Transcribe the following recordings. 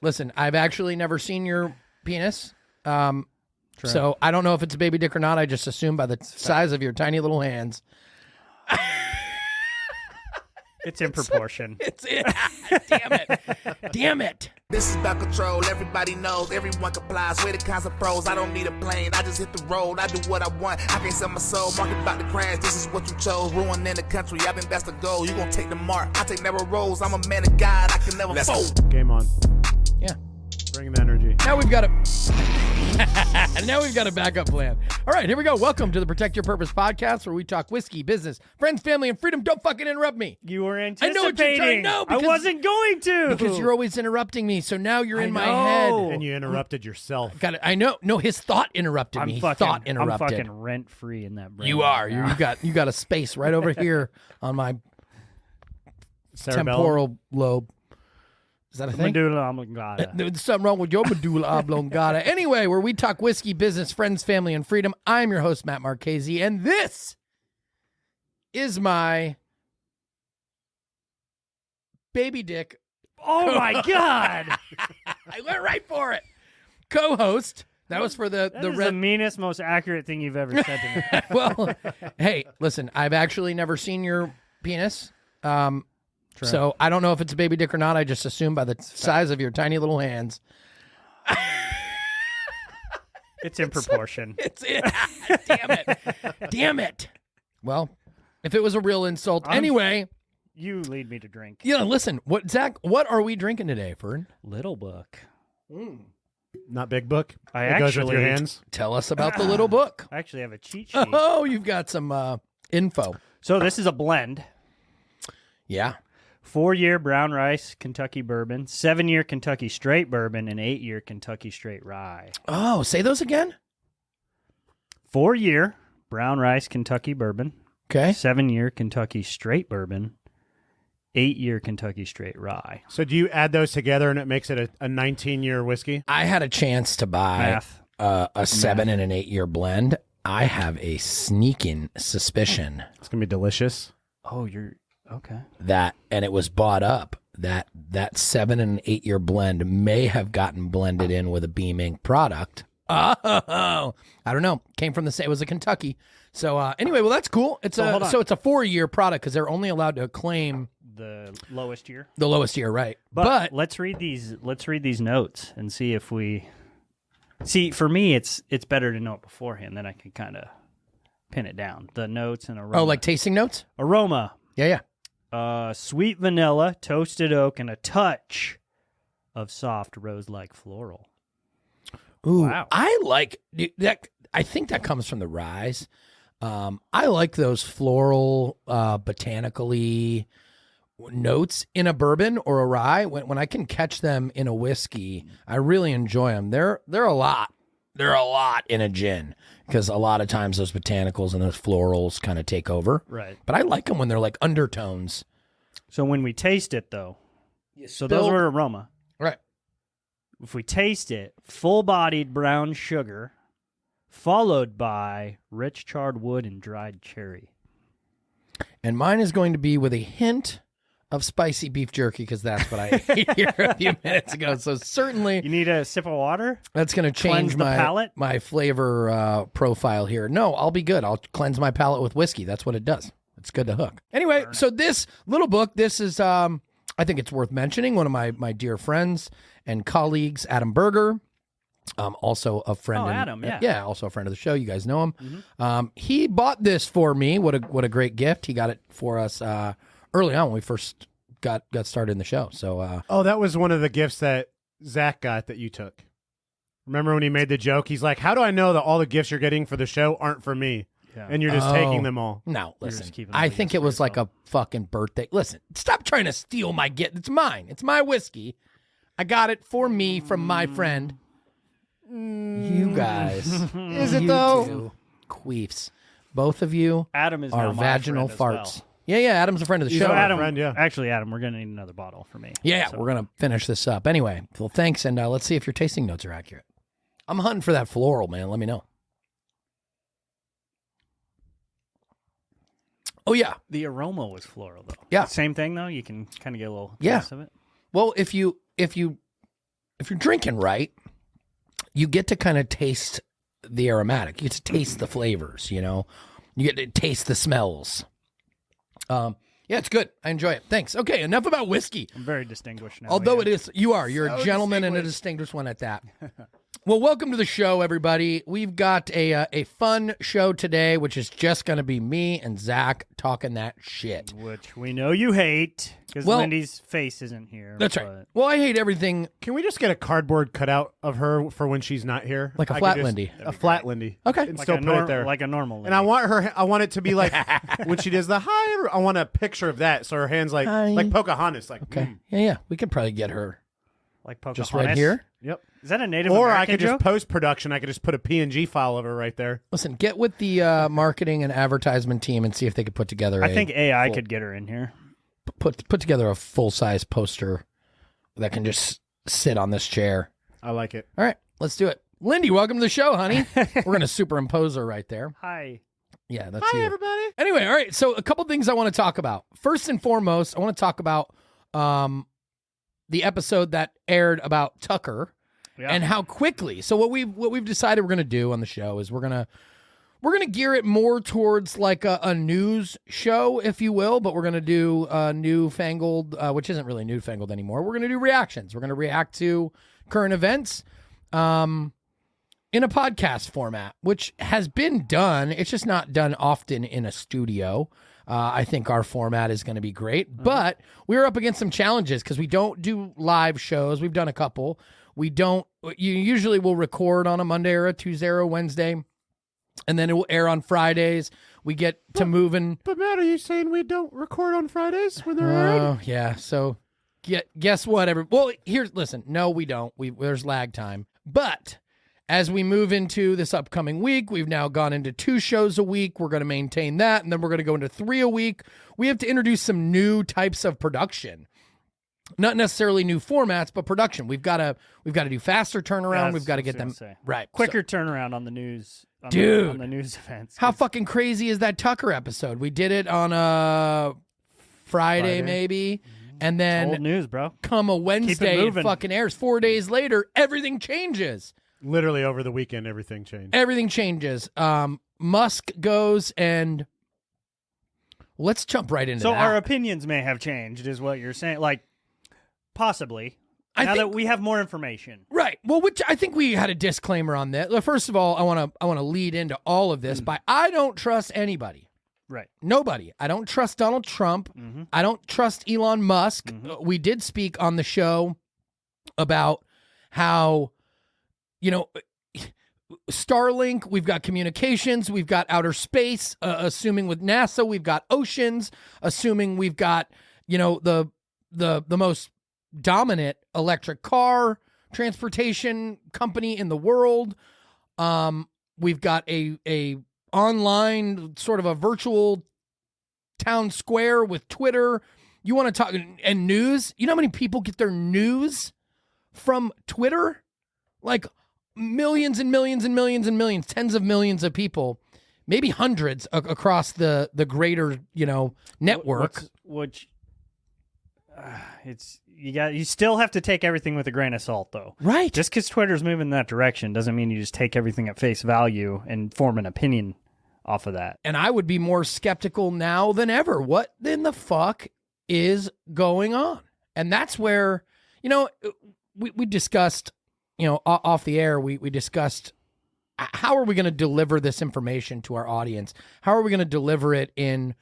listen, I've actually never seen your penis. So I don't know if it's a baby dick or not. I just assume by the size of your tiny little hands. It's in proportion. Damn it. Damn it. This is about control, everybody knows, everyone complies. We're the kinds of pros, I don't need a plane, I just hit the road, I do what I want, I can't sell my soul, market about to crash, this is what you chose, ruining the country, I think that's the goal, you gon' take the mark, I take narrow roads, I'm a man of God, I can never fold. Game on. Yeah. Bring the energy. Now we've got a backup plan. All right, here we go. Welcome to the Protect Your Purpose podcast, where we talk whiskey, business, friends, family, and freedom. Don't fucking interrupt me. You were I anticipating. know what you're trying. No, I wasn't going to. because you're always interrupting me. So now you're in my know. head. And you interrupted yourself. Got it. I know. No, his thought interrupted me. Thought I'm interrupted. fucking rent free in that brain. You are. You got a space right over here on my Cerebellum. temporal lobe. Is that a thing? Medulla oblongata. There's something wrong with your medulla oblongata. Anyway, where we talk whiskey, business, friends, family, and freedom. I'm your host, Matt Marchese, and this is my baby dick. Oh my God! I went right for it. Co-host. That was for the That is the meanest, most accurate thing you've ever said to me. Well, hey, listen, I've actually never seen your penis. So I don't know if it's a baby dick or not. I just assume by the size of your tiny little hands. It's in proportion. Damn it. Damn it. Well, if it was a real insult. Anyway. You lead me to drink. Yeah, listen. Zach, what are we drinking today, Fern? Little Book. Not big book. I It goes with your actually- hands. Tell us about the little book. I actually have a cheat sheet. Oh, you've got some info. So this is a blend. Yeah. 4-year brown rice Kentucky bourbon, 7-year Kentucky straight bourbon, and 8-year Kentucky straight rye. Oh, say those again? 4-year brown rice Kentucky bourbon, Okay. 7-year Kentucky straight bourbon, 8-year Kentucky straight rye. So do you add those together and it makes it a 19-year whiskey? I had a chance to buy Math. a 7 and an 8-year blend. I have a sneaking suspicion It's going to be delicious. Oh, you're okay. and it was bought up, that 7 and an 8-year blend may have gotten blended in with a Beam Inc. product. Oh, I don't know. Came from it was a Kentucky. So anyway, well, that's cool. It's hold on. so it's a 4-year product because they're only allowed to claim The lowest year. the lowest year, right? But let's read these notes and see if we see. For me, it's better to know it beforehand, then I can kind of pin it down. The notes and aroma. Oh, like tasting notes? aroma. Yeah. Sweet vanilla, toasted oak, and a touch of soft rose-like floral. Ooh, Wow. I like that. I think that comes from the ryes. I like those floral, botanically notes in a bourbon or a rye. When I can catch them in a whiskey, I really enjoy them. They're a lot. They're a lot in a gin because a lot of times those botanicals and those florals kind of take over. Right. But I like them when they're like undertones. So when we taste it, though, so those were aroma. Right. If we taste it, full-bodied brown sugar, followed by rich charred wood and dried cherry. And mine is going to be with a hint of spicy beef jerky because that's what I ate here a few minutes ago. So certainly You need a sip of water? that's going to change Cleanse the palate? my flavor profile here. No, I'll be good. I'll cleanse my palate with whiskey. That's what it does. It's good to hook. Anyway, so this little book, this is, I think it's worth mentioning. One of my dear friends and colleagues, Adam Berger, also a friend. Oh, Adam, yeah. Yeah, also a friend of the show. You guys know him. He bought this for me. What a great gift. He got it for us early on when we first got started in the show. So Oh, that was one of the gifts that Zach got that you took. Remember when he made the joke? He's like, how do I know that all the gifts you're getting for the show aren't for me? Yeah. And you're just taking them all. no, just listen. keeping I the think gifts it for was like a yourself. fucking birthday. Listen, stop trying to steal my gift. It's mine. It's my whiskey. I got it for me from my friend. You guys. Is it You though? two queefs. Both of you Adam is are now my vaginal friend as farts. well. Yeah, Adam's a friend of the He's show. our Adam, friend, yeah. Actually, Adam, we're going to need another bottle for me. Yeah, So- we're going to finish this up. Anyway, well, thanks, and let's see if your tasting notes are accurate. I'm hunting for that floral, man. Let me know. Oh, yeah. The aroma was floral, though. Yeah. Same thing, though? You can kind of get a little Yeah. taste of it? Well, if you if you're drinking right, you get to kind of taste the aromatic. You get to taste the flavors, you know. You get to taste the smells. Yeah, it's good. I enjoy it. Thanks. Okay, enough about whiskey. I'm very distinguished now. Although yeah. you're a gentleman and a distinguished one at that. Well, welcome to the show, everybody. We've got a fun show today, which is just going to be me and Zach talking that shit. Which we know you hate because Well, Lindy's face isn't here. That's but- right. Well, I hate everything. Can we just get a cardboard cutout of her for when she's not here? Like a I flat could just- Lindy. A flat Lindy. Okay. And Like still a put it there. like a normal. And I Lindy. want it to be like when she does the hi. I want a picture of that, so her hands like Hi. Pocahontas. Like Okay. Yeah. We could probably get her like Pocahontas. just right here. Yep. Is that a Native Or American I could joke? just post production. I could just put a PNG file of her right there. Listen, get with the marketing and advertisement team and see if they could put together. I think AI could get her in here. put together a full size poster that can just sit on this chair. I like it. All right, let's do it. Lindy, welcome to the show, honey. We're gonna superimpose her right there. Hi. Yeah, that's Hi, you. everybody. Anyway, all right. So a couple things I want to talk about. First and foremost, I want to talk about the episode that aired about Tucker. Yeah. And how quickly. So what we've decided we're gonna do on the show is we're gonna gear it more towards like a news show, if you will, but we're gonna do newfangled, which isn't really newfangled anymore. We're gonna do reactions. We're gonna react to current events in a podcast format, which has been done. It's just not done often in a studio. I think our format is going to be great, but we're up against some challenges because we don't do live shows. We've done a couple. We don't. You usually will record on a Monday or a Tuesday or a Wednesday, and then it will air on Fridays. We get to moving. But Matt, are you saying we don't record on Fridays when they're aired? Oh yeah. So guess what? Well, listen. No, we don't. There's lag time, but. As we move into this upcoming week, we've now gone into 2 shows a week. We're going to maintain that, and then we're going to go into 3 a week. We have to introduce some new types of production. Not necessarily new formats, but production. We've got to do faster turnaround. We've got to get them right. Quicker turnaround on the news. Dude. On the news events. How fucking crazy is that Tucker episode? We did it on a Friday. Maybe, and then old news, bro. come a Wednesday, it moving. fucking airs. 4 days later, everything changes. Literally over the weekend, everything changed. Everything changes. Musk goes and let's jump right into So that. our opinions may have changed, is what you're saying. Like, possibly. I now think- that we have more information. Right. Well, which I think we had a disclaimer on that. First of all, I want to lead into all of this by I don't trust anybody. Right. Nobody. I don't trust Donald Trump. I don't trust Elon Musk. We did speak on the show about how, you know, Starlink, we've got communications, we've got outer space, assuming with NASA, we've got oceans, assuming we've got, you know, the most dominant electric car transportation company in the world. We've got a online sort of a virtual town square with Twitter. You want to talk and news? You know how many people get their news from Twitter? Like millions and millions and millions and millions, tens of millions of people, maybe hundreds across the greater, you know, network. You still have to take everything with a grain of salt, though. Right. Just because Twitter's moving in that direction doesn't mean you just take everything at face value and form an opinion off of that. And I would be more skeptical now than ever. What in the fuck is going on? And that's where, you know, we discussed, you know, off the air, we discussed how are we going to deliver this information to our audience? How are we going to deliver it in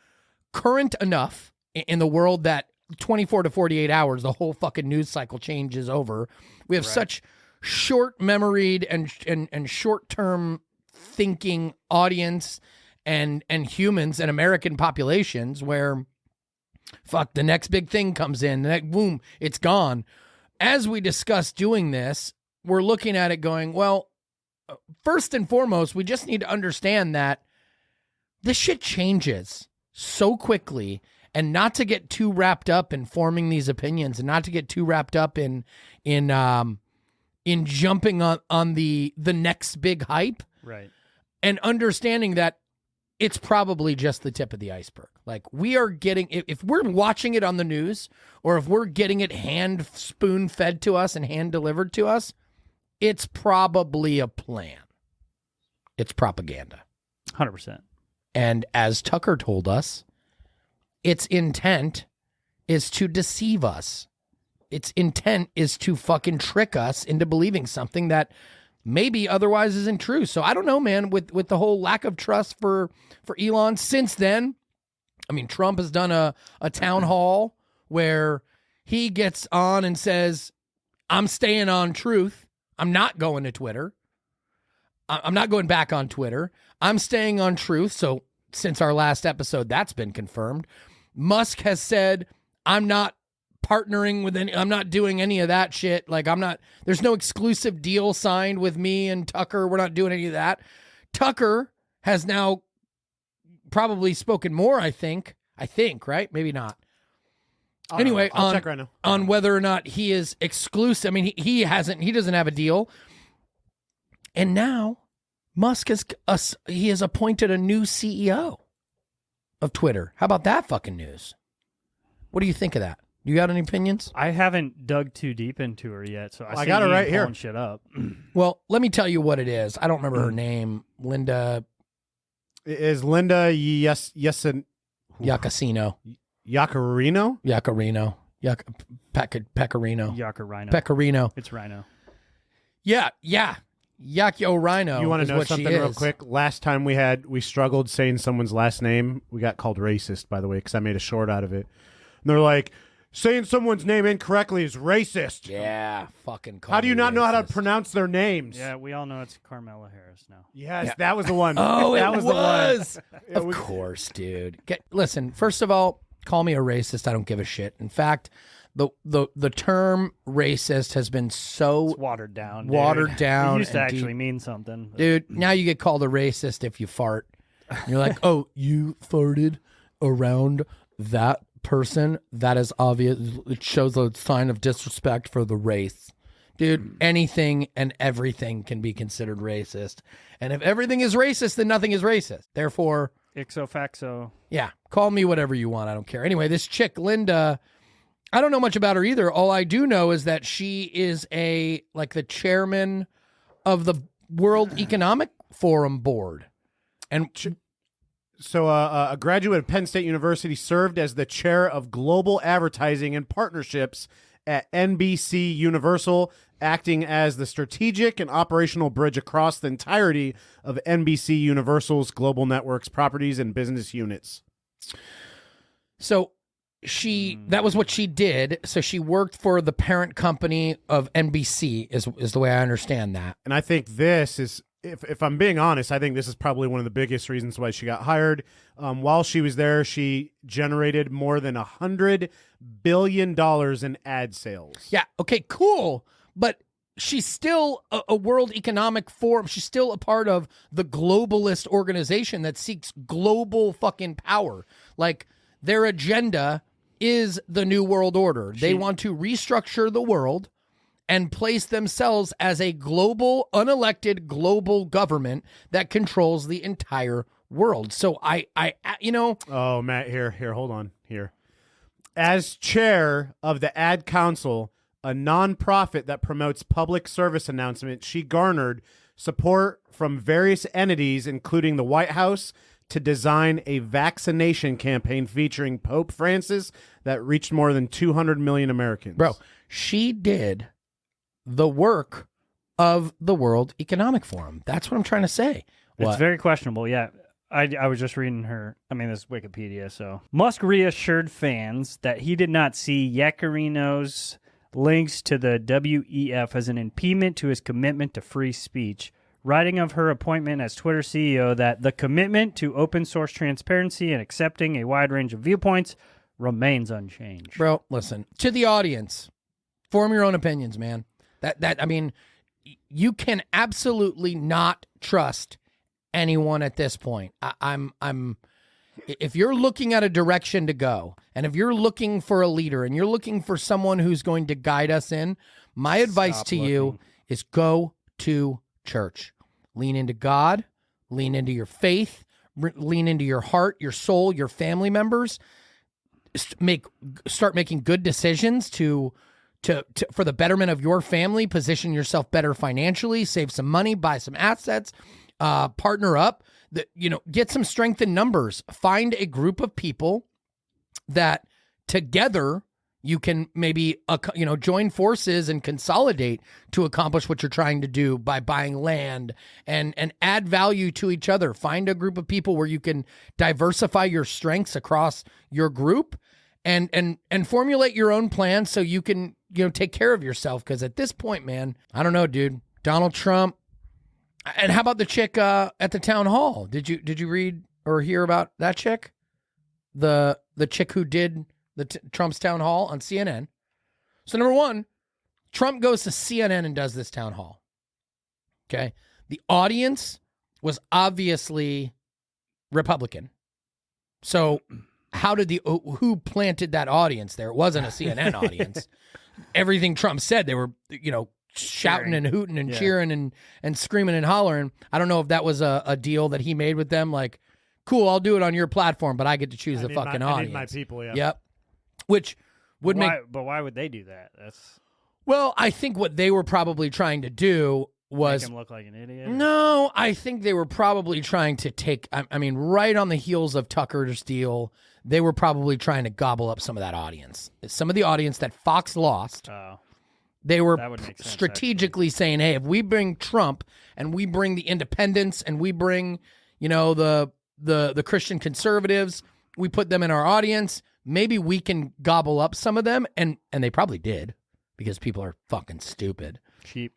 current enough in the world that 24 to 48 hours, the whole fucking news cycle changes over. We have such short memoried and short-term thinking audience and humans and American populations where fuck, the next big thing comes in, boom, it's gone. As we discuss doing this, we're looking at it going, well, first and foremost, we just need to understand that this shit changes so quickly, and not to get too wrapped up in forming these opinions, and not to get too wrapped up in jumping on the next big hype, Right. and understanding that it's probably just the tip of the iceberg. Like, we are getting, if we're watching it on the news, or if we're getting it hand spoon fed to us and hand delivered to us, it's probably a plan. It's propaganda. 100%. And as Tucker told us, its intent is to deceive us. Its intent is to fucking trick us into believing something that maybe otherwise isn't true. So I don't know, man, with the whole lack of trust for Elon since then. I mean, Trump has done a town hall where he gets on and says, I'm staying on truth. I'm not going to Twitter. I'm not going back on Twitter. I'm staying on truth. So since our last episode, that's been confirmed. Musk has said, I'm not partnering with I'm not doing any of that shit. Like, there's no exclusive deal signed with me and Tucker. We're not doing any of that. Tucker has now probably spoken more, I think, right? Maybe not. Anyway, I'll check right now. On whether or not he is exclusive. I mean, he doesn't have a deal. And now Musk he has appointed a new CEO of Twitter. How about that fucking news? What do you think of that? You got any opinions? I haven't dug too deep into her yet, so I got it right here. Shit up. Well, let me tell you what it is. I don't remember her name. Linda. It is Linda Yaccarino? Pecorino. Yakarino. Pecorino. It's Rhino. Yeah. Yakio Rhino. You want is to know what something she real is. quick? Last time we struggled saying someone's last name. We got called racist, by the way, because I made a short out of it. And they're like, saying someone's name incorrectly is racist. Yeah, fucking. How do you not know how to racist. pronounce their names? Yeah, we all know it's Carmela Harris now. Yes, Yeah. That was the one. Oh, that it was the one. Yeah, Of course, dude. Listen, first of all, call me a racist. I don't give a shit. In fact, the term racist has been so It's watered down. watered down It used to and actually deep. mean something. but- Dude, now you get called a racist if you fart. And you're like, oh, you farted around that person? That is obvious. It shows a sign of disrespect for the race. Dude, anything and everything can be considered racist. And if everything is racist, then nothing is racist. Therefore, Ixo faxo. yeah, call me whatever you want. I don't care. Anyway, this chick, Linda, I don't know much about her either. All I do know is that she is the chairman of the World Economic Forum board. And So a graduate of Penn State University served as the chair of global advertising and partnerships at NBC Universal, acting as the strategic and operational bridge across the entirety of NBC Universal's global networks, properties, and business units. so that was what she did. So she worked for the parent company of NBC is the way I understand that. And I think this is, if I'm being honest, I think this is probably one of the biggest reasons why she got hired. While she was there, she generated more than $100 billion in ad sales. Yeah. Okay, cool. But she's still a World Economic Forum. She's still a part of the globalist organization that seeks global fucking power. Like, their agenda is the New World Order. They want to restructure the world and place themselves as a global, unelected global government that controls the entire world. So Oh, Matt, here, hold on, here. As chair of the Ad Council, a nonprofit that promotes public service announcements, she garnered support from various entities, including the White House, to design a vaccination campaign featuring Pope Francis that reached more than 200 million Americans. Bro, she did the work of the World Economic Forum. That's what I'm trying to say. It's very questionable, yeah. I was just reading her. I mean, this is Wikipedia. So Musk reassured fans that he did not see Yaccarino's links to the WEF as an impediment to his commitment to free speech, writing of her appointment as Twitter CEO that the commitment to open source transparency and accepting a wide range of viewpoints remains unchanged. Bro, listen, to the audience, form your own opinions, man. I mean, you can absolutely not trust anyone at this point. If you're looking at a direction to go, and if you're looking for a leader, and you're looking for someone who's going to guide us in, my advice to you is go to church. Lean into God, lean into your faith, lean into your heart, your soul, your family members. Start making good decisions to for the betterment of your family. Position yourself better financially. Save some money. Buy some assets. Partner up. Get some strength in numbers. Find a group of people that together you can maybe join forces and consolidate to accomplish what you're trying to do by buying land and add value to each other. Find a group of people where you can diversify your strengths across your group and formulate your own plan so you can take care of yourself. Because at this point, man, I don't know, dude. Donald Trump. And how about the chick at the town hall? Did you read or hear about that chick? The chick who did Trump's town hall on CNN. So number one, Trump goes to CNN and does this town hall. Okay. The audience was obviously Republican. So how did who planted that audience there? It wasn't a CNN audience. Everything Trump said, they were, shouting and hooting and cheering and screaming and hollering. I don't know if that was a deal that he made with them. Like, cool, I'll do it on your platform, but I get to choose the fucking audience. I need my people, yeah. Yep. Which would But why would they do that? Well, I think what they were probably trying to do was make him look like an idiot. No, I think they were probably trying to take. I mean, right on the heels of Tucker's deal, they were probably trying to gobble up some of that audience, some of the audience that Fox lost. Oh, they were that would make sense, strategically saying, "Hey, if we bring Trump and we bring the independents and we bring, the Christian conservatives, we put them in our audience." Maybe we can gobble up some of them, and they probably did because people are fucking stupid. Cheap.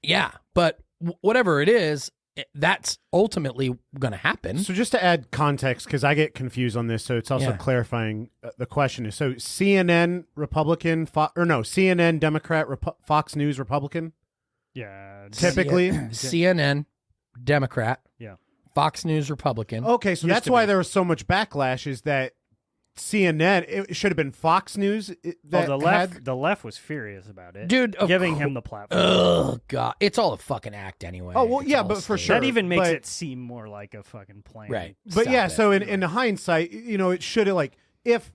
Yeah, but whatever it is, that's ultimately going to happen. So just to add context, because I get confused on this, so it's also clarifying the question is, so CNN Republican, CNN Democrat, Fox News Republican? Yeah. Typically? CNN Democrat. Yeah. Fox News Republican. Okay, so that's why there was so much backlash, is that CNN, it should have been Fox News. The left was furious about it, dude, giving him the platform. Oh god, it's all a fucking act anyway. Oh well, It's yeah, all but for staged. sure, That even makes but- it seem more like a fucking plan, Right. But Stop yeah, it. so in hindsight, it should have, like, if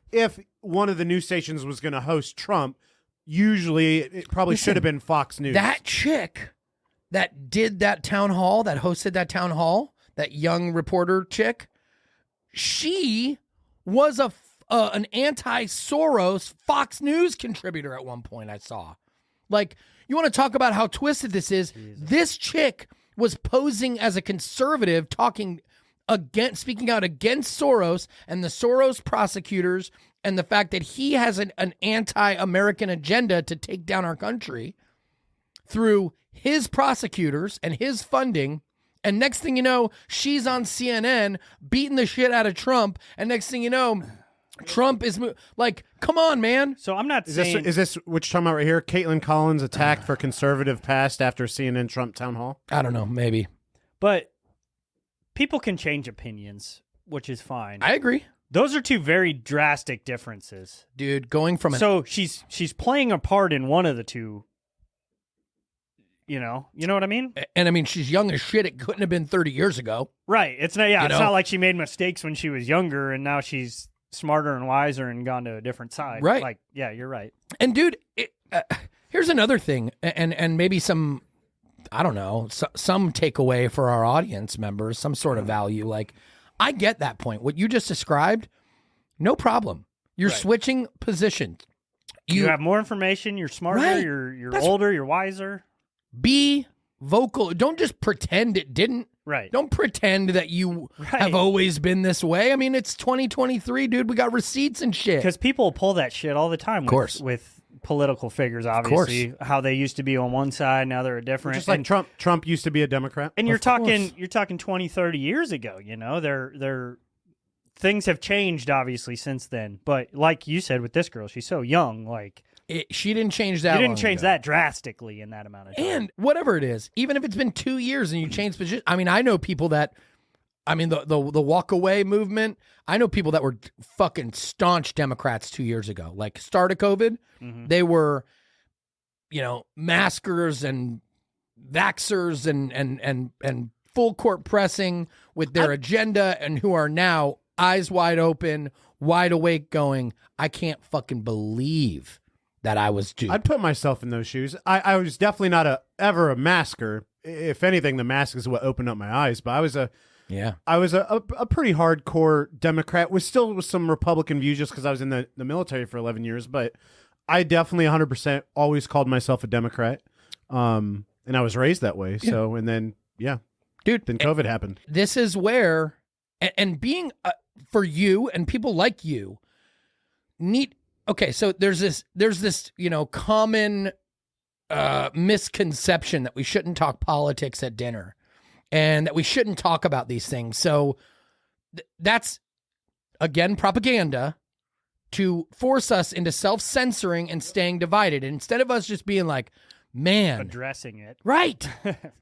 one of the news stations was going to host Trump, usually it probably should have been Fox News. That chick that did that town hall, that hosted that town hall, that young reporter chick, she was an anti-Soros Fox News contributor at one point, I saw. Like, you want to talk about how twisted this is? Jesus. This chick was posing as a conservative, speaking out against Soros and the Soros prosecutors and the fact that he has an anti-American agenda to take down our country through his prosecutors and his funding. And next thing you know, she's on CNN beating the shit out of Trump. And next thing you know, Trump is like, come on, man. So I'm not saying... Is this what you're talking about right here? Caitlin Collins attacked for conservative past after CNN Trump town hall? I don't know, maybe. But people can change opinions, which is fine. I agree. Those are two very drastic differences. Dude, going from So she's playing a part in one of the two. You know what I mean? And I mean, she's young as shit. It couldn't have been 30 years ago. Right. It's not. Yeah. You It's know? not like she made mistakes when she was younger, and now she's smarter and wiser and gone to a different side. Right. Like, yeah, you're right. And dude, here's another thing, and maybe some, I don't know, some takeaway for our audience members, some sort of value. Like, I get that point. What you just described, no problem. You're Right. switching positions. You have more information. You're smarter. Right. You're That's- older. You're wiser. Be vocal. Don't just pretend it didn't. Right. Don't pretend that you Right. have always been this way. I mean, it's 2023, dude. We got receipts and shit. Because people pull that shit all the time. course. With political figures, obviously, how they used to be on one side, now they're a different. Just like and, Trump used to be a Democrat. and you're Of course. talking 20, 30 years ago. They're things have changed obviously since then. But like you said with this girl, she's so young. Like She didn't change that. you didn't long change ago. that drastically in that amount of time. And whatever it is, even if it's been 2 years and you change position, I mean, I know people that, I mean, the walk away movement. I know people that were fucking staunch Democrats 2 years ago. Like, start of COVID, they were, maskers and vaxxers and full court pressing with their agenda and who are now eyes wide open, wide awake going, I can't fucking believe that I was duped. I'd put myself in those shoes. I was definitely not ever a masker. If anything, the mask is what opened up my eyes. But I was a pretty hardcore Democrat with some Republican views just because I was in the military for 11 years. But I definitely 100% always called myself a Democrat. And I was raised that way. Yeah. So, and then, yeah. Dude, then COVID happened. This is where, and being for you and people like you need, okay, so there's this, common misconception that we shouldn't talk politics at dinner and that we shouldn't talk about these things. So that's, again, propaganda to force us into self-censoring and staying divided. And instead of us just being like, man, addressing it. Right.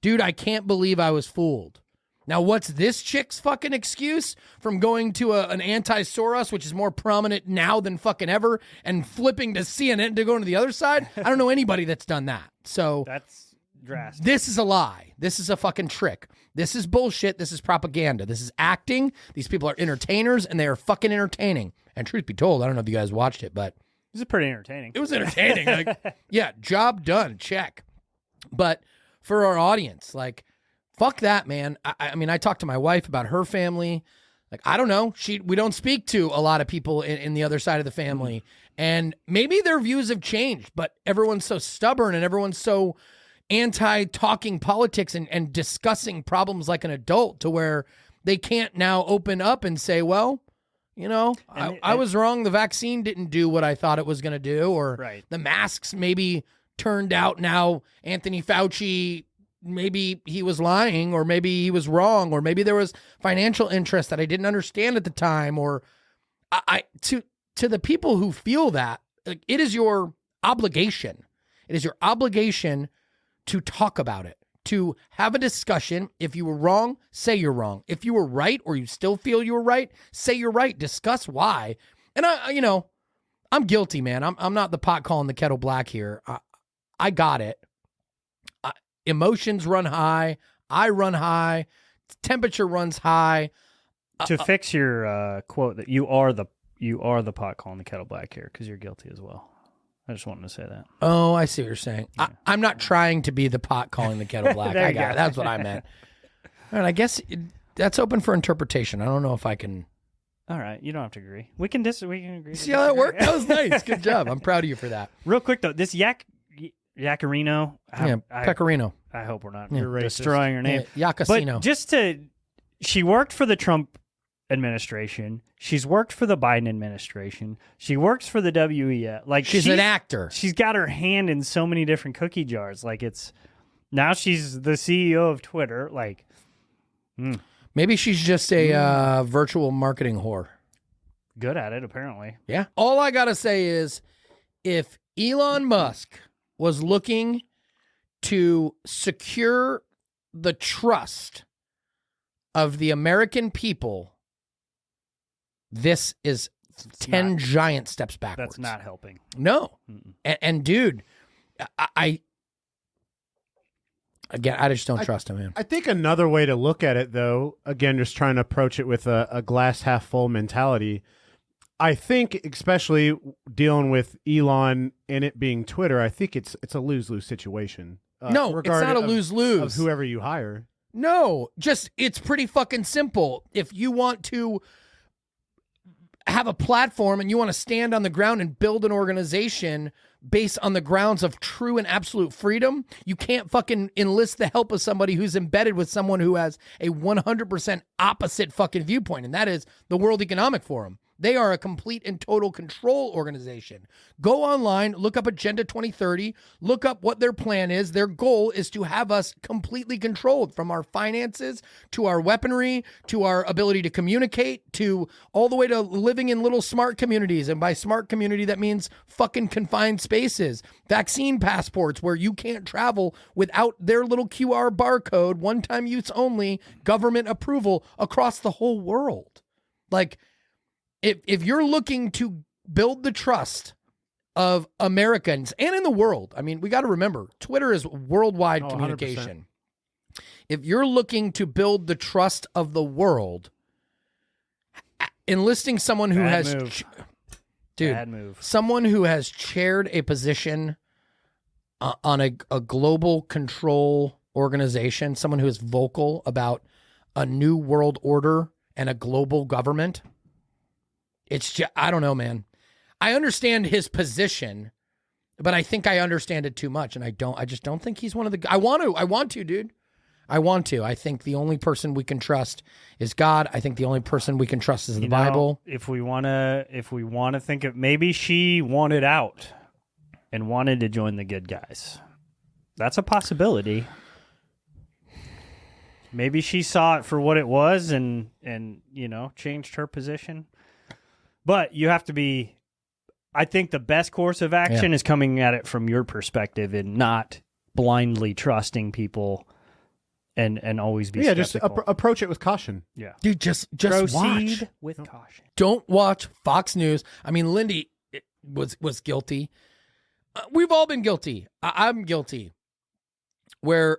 Dude, I can't believe I was fooled. Now, what's this chick's fucking excuse from going to an anti-Soros, which is more prominent now than fucking ever, and flipping to CNN to go to the other side? I don't know anybody that's done that. So That's drastic. this is a lie. This is a fucking trick. This is bullshit. This is propaganda. This is acting. These people are entertainers, and they are fucking entertaining. And truth be told, I don't know if you guys watched it, but This is pretty entertaining. it was entertaining. Like, yeah, job done. Check. But for our audience, like, fuck that, man. I mean, I talked to my wife about her family. Like, I don't know. We don't speak to a lot of people in the other side of the family. And maybe their views have changed, but everyone's so stubborn and everyone's so anti-talking politics and discussing problems like an adult to where they can't now open up and say, well, I was wrong. The vaccine didn't do what I thought it was going to do, or Right. the masks maybe turned out now Anthony Fauci, maybe he was lying, or maybe he was wrong, or maybe there was financial interest that I didn't understand at the time, or to the people who feel that, like, it is your obligation. It is your obligation to talk about it, to have a discussion. If you were wrong, say you're wrong. If you were right, or you still feel you were right, say you're right. Discuss why. And I'm guilty, man. I'm not the pot calling the kettle black here. I got it. Emotions run high. I run high. Temperature runs high. To fix your quote that you are the pot calling the kettle black here because you're guilty as well. I just wanted to say that. Oh, I see what you're saying. Yeah. I'm not trying to be the pot calling the kettle black. I got it. That's what I meant. All right, I guess that's open for interpretation. I don't know if I can. All right, you don't have to agree. We can agree. See how that worked? That was nice. Good job. I'm proud of you for that. Real quick though, this Yaccarino. Pecorino. I hope we're not You're destroying her name. Yacasino. But she worked for the Trump administration. She's worked for the Biden administration. She works for the WEF. Like, she's an actor. She's got her hand in so many different cookie jars. Like, now she's the CEO of Twitter. Like, maybe she's just a virtual marketing whore. Good at it, apparently. Yeah. All I gotta say is, if Elon Musk was looking to secure the trust of the American people, this is 10 giant steps backwards. That's not helping. No. And dude, I just don't trust him, man. I think another way to look at it, though, again, just trying to approach it with a glass half full mentality, I think, especially dealing with Elon and it being Twitter, I think it's a lose-lose situation. No, it's not a lose-lose. Of whoever you hire. No, just it's pretty fucking simple. If you want to have a platform and you want to stand on the ground and build an organization based on the grounds of true and absolute freedom, you can't fucking enlist the help of somebody who's embedded with someone who has a 100% opposite fucking viewpoint, and that is the World Economic Forum. They are a complete and total control organization. Go online, look up Agenda 2030, look up what their plan is. Their goal is to have us completely controlled, from our finances to our weaponry to our ability to communicate to all the way to living in little smart communities. And by smart community, that means fucking confined spaces, vaccine passports where you can't travel without their little QR barcode, one-time use only, government approval across the whole world. Like, if you're looking to build the trust of Americans and in the world, I mean, we got to remember, Twitter is worldwide communication. 100%. if you're looking to build the trust of the world, enlisting someone who Bad has, move. dude, someone who has chaired a position on a global control organization, someone who is vocal about a new world order and a global government. It's just, I don't know, man. I understand his position, but I think I understand it too much, and I just don't think he's one of the. I want to, dude. I want to. I think the only person we can trust is God. I think the only person we can trust is the Bible. If we want to think of, maybe she wanted out and wanted to join the good guys. That's a possibility. Maybe she saw it for what it was and changed her position. But you have to be. I think the best course of action is coming at it from your perspective and not blindly trusting people and always be skeptical. Just approach it with caution. Yeah. Dude, just Proceed watch. with caution. Don't watch Fox News. I mean, Lindy was guilty. We've all been guilty. I'm guilty. Where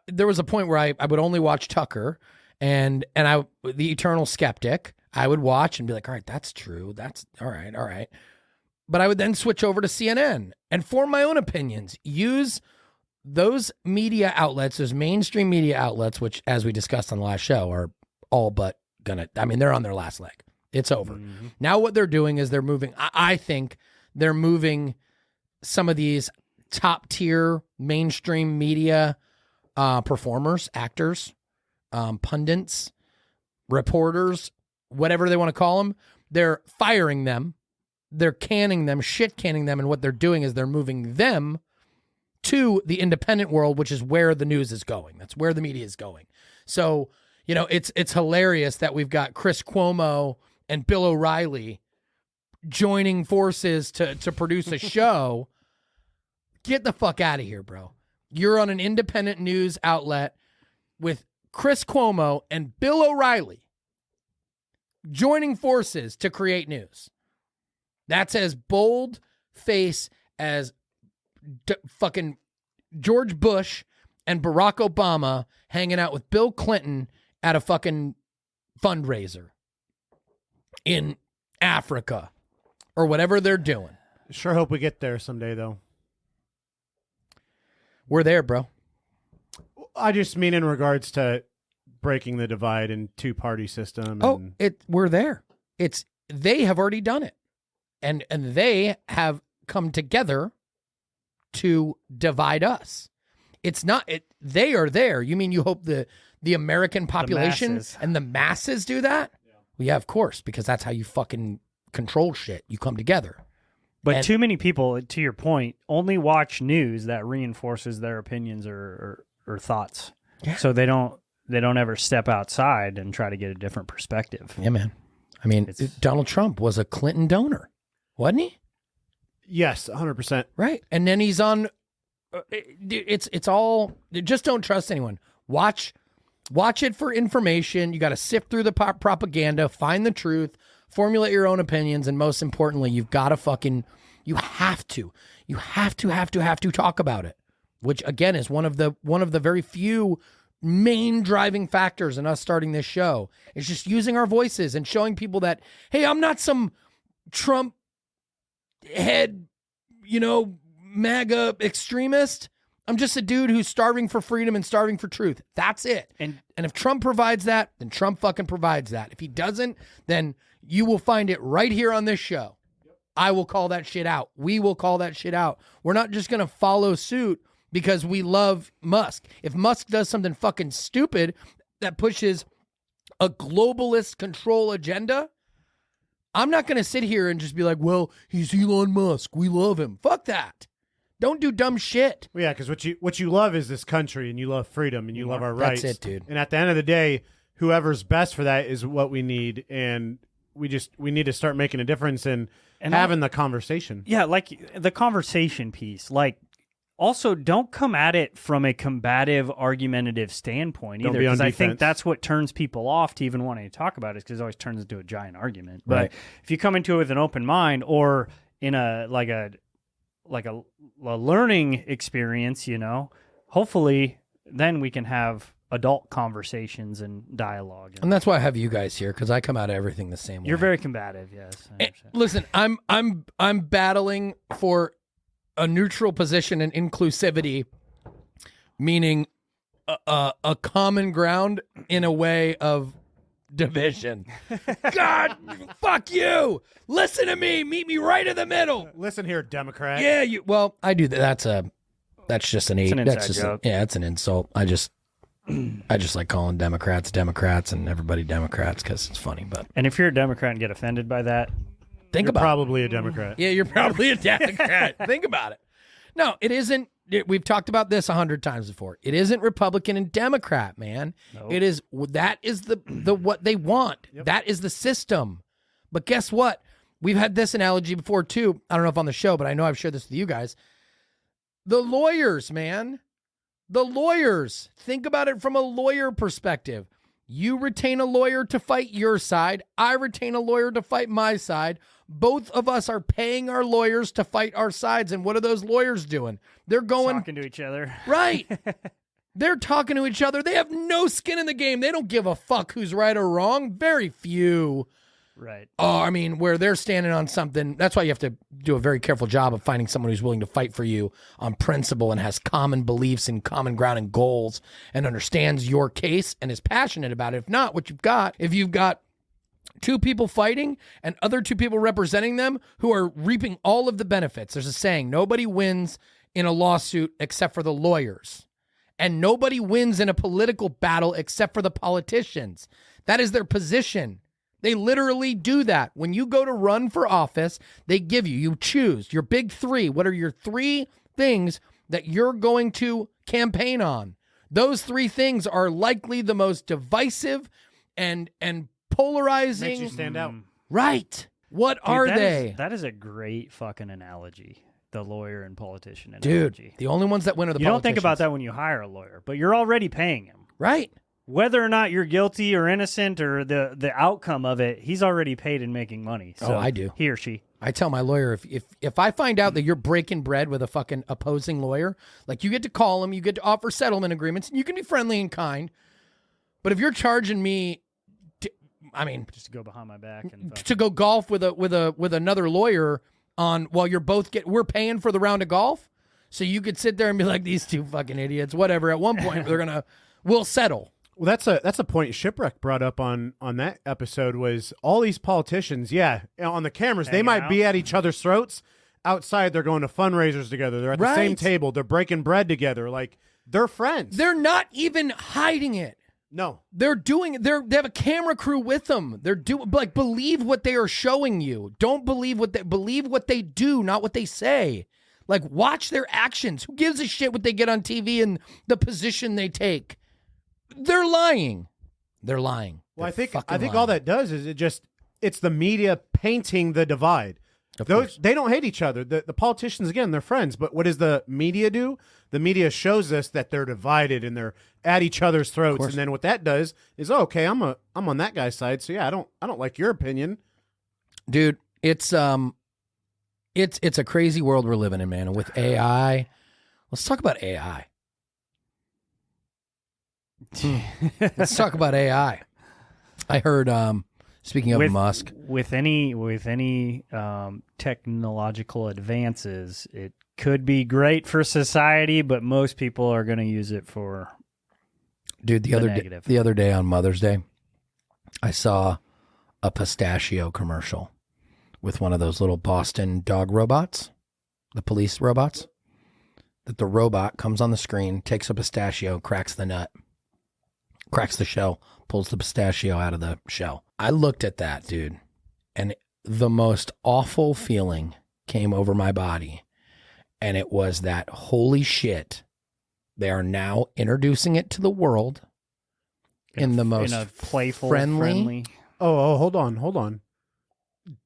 there was a point where I would only watch Tucker and I, the eternal skeptic, I would watch and be like, all right, that's true. That's all right. But I would then switch over to CNN and form my own opinions. Use those media outlets, those mainstream media outlets, which, as we discussed on the last show, are all but they're on their last leg. It's over. Mm-hmm. Now what they're doing is they're moving, I think they're moving some of these top tier mainstream media performers, actors, pundits, reporters, whatever they want to call them. They're firing them. They're canning them, shit canning them, and what they're doing is they're moving them to the independent world, which is where the news is going. That's where the media is going. So, it's hilarious that we've got Chris Cuomo and Bill O'Reilly joining forces to produce a show. Get the fuck out of here, bro. You're on an independent news outlet with Chris Cuomo and Bill O'Reilly joining forces to create news. That's as bold face as fucking George Bush and Barack Obama hanging out with Bill Clinton at a fucking fundraiser in Africa or whatever they're doing. Sure hope we get there someday, though. We're there, bro. I just mean in regards to breaking the divide and two-party system. We're there. They have already done it. And they have come together to divide us. It's not they are there. You mean you hope the American population and the masses do that? Yeah. Well, yeah, of course, because that's how you fucking control shit. You come together. But too many people, to your point, only watch news that reinforces their opinions or thoughts. Yeah. So they don't ever step outside and try to get a different perspective. Yeah, man. I mean, Donald Trump was a Clinton donor, wasn't he? Yes, 100%. Right. And then he's on. It's all. Just don't trust anyone. Watch it for information. You got to sift through the propaganda, find the truth, formulate your own opinions, and most importantly, you've got to you have to talk about it. Which again is one of the very few main driving factors in us starting this show. It's just using our voices and showing people that, hey, I'm not some Trump head, MAGA extremist. I'm just a dude who's starving for freedom and starving for truth. That's it. And if Trump provides that, then Trump fucking provides that. If he doesn't, then you will find it right here on this show. I will call that shit out. We will call that shit out. We're not just going to follow suit because we love Musk. If Musk does something fucking stupid that pushes a globalist control agenda, I'm not going to sit here and just be like, well, he's Elon Musk. We love him. Fuck that. Don't do dumb shit. Well, yeah, because what you love is this country, and you love freedom, and you love our rights. That's it, dude. And at the end of the day, whoever's best for that is what we need, and we need to start making a difference and having the conversation. Yeah, like the conversation piece. Like, also, don't come at it from a combative, argumentative standpoint either, because I think that's what turns people off to even wanting to talk about it, because it always turns into a giant argument. Right. But if you come into it with an open mind, or in a learning experience, hopefully then we can have adult conversations and dialogue. And that's why I have you guys here, because I come out of everything the same way. You're very combative, yes. I understand. Listen, I'm battling for a neutral position and inclusivity, meaning a common ground in a way of division. God, fuck you. Listen to me. Meet me right in the middle. Listen here, Democrat. Yeah, well, I do that. That's just an inside joke. Yeah, it's an insult. I just like calling Democrats and everybody Democrats because it's funny. But And if you're a Democrat and get offended by that, think You're about probably a Democrat. it. Yeah, you're probably a Democrat. Think about it. No, it isn't. We've talked about this 100 times before. It isn't Republican and Democrat, man. Nope. It is that is the what they want. Yep. That is the system. But guess what? We've had this analogy before too. I don't know if on the show, but I know I've shared this with you guys. The lawyers, man. The lawyers. Think about it from a lawyer perspective. You retain a lawyer to fight your side. I retain a lawyer to fight my side. Both of us are paying our lawyers to fight our sides. And what are those lawyers doing? They're going talking to each other. right. They're talking to each other. They have no skin in the game. They don't give a fuck who's right or wrong. Very few. Right. Oh, I mean, where they're standing on something. That's why you have to do a very careful job of finding someone who's willing to fight for you on principle and has common beliefs and common ground and goals and understands your case and is passionate about it. If not, if you've got two people fighting and other two people representing them who are reaping all of the benefits. There's a saying, nobody wins in a lawsuit except for the lawyers. And nobody wins in a political battle except for the politicians. That is their position. They literally do that. When you go to run for office, they give you choose your big three. What are your three things that you're going to campaign on? Those three things are likely the most divisive and polarizing. Makes you stand out. Right. What Dude, are that they? that is a great fucking analogy. The lawyer and politician Dude, analogy. the only ones that win are the You don't think politicians. about that when you hire a lawyer, but you're already paying him. Right. Whether or not you're guilty or innocent or the outcome of it, he's already paid and making money. So I do. He or she. I tell my lawyer, if I find out that you're breaking bread with a fucking opposing lawyer, like you get to call him, you get to offer settlement agreements, and you can be friendly and kind. But if you're charging me, Just to go behind my back and to go golf with another lawyer on while you're both we're paying for the round of golf, so you could sit there and be like, these two fucking idiots, whatever. At one point, we'll settle. Well, that's a point Shipwreck brought up on that episode was all these politicians, on the cameras, they Hanging might out. be at each other's throats. Outside, they're going to fundraisers together. They're at the same Right. table. They're breaking bread together. Like, they're friends. They're not even hiding it. No. They're doing it. They have a camera crew with them. They're believe what they are showing you. Don't believe believe what they do, not what they say. Like, watch their actions. Who gives a shit what they get on TV and the position they take? They're lying. They're lying. Well, I They're think fucking all lying. that does is it's the media painting the divide. Of course. They don't hate each other. The politicians, again, they're friends. But what does the media do? The media shows us that they're divided and they're at each other's throats. And then what that does is, okay, I'm on that guy's side. So yeah, I don't like your opinion. Dude, it's a crazy world we're living in, man. And with AI, let's talk about AI. Let's talk about AI. I heard, speaking of Musk, with any technological advances, it could be great for society, but most people are going to use it for dude, the negative. other day on Mother's Day, I saw a pistachio commercial with one of those little Boston dog robots, the police robots. That the robot comes on the screen, takes a pistachio, cracks the nut, cracks the shell, pulls the pistachio out of the shell. I looked at that, dude, and the most awful feeling came over my body. And it was that, holy shit, they are now introducing it to the world in the most a playful, friendly. Oh, hold on.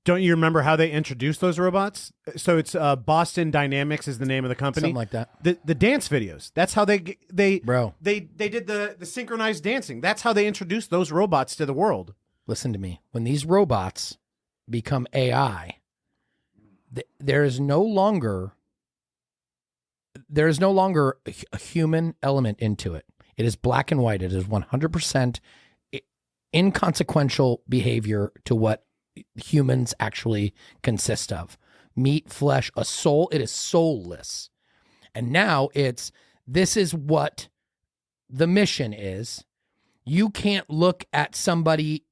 Don't you remember how they introduced those robots? So it's Boston Dynamics is the name of the company. Something like that. The dance videos. That's how they did the synchronized dancing. That's how they introduced those robots to the world. Listen to me. When these robots become AI, there is no longer a human element into it. It is black and white. It is 100% inconsequential behavior to what humans actually consist of. Meat, flesh, a soul. It is soulless. And now this is what the mission is. You can't look at somebody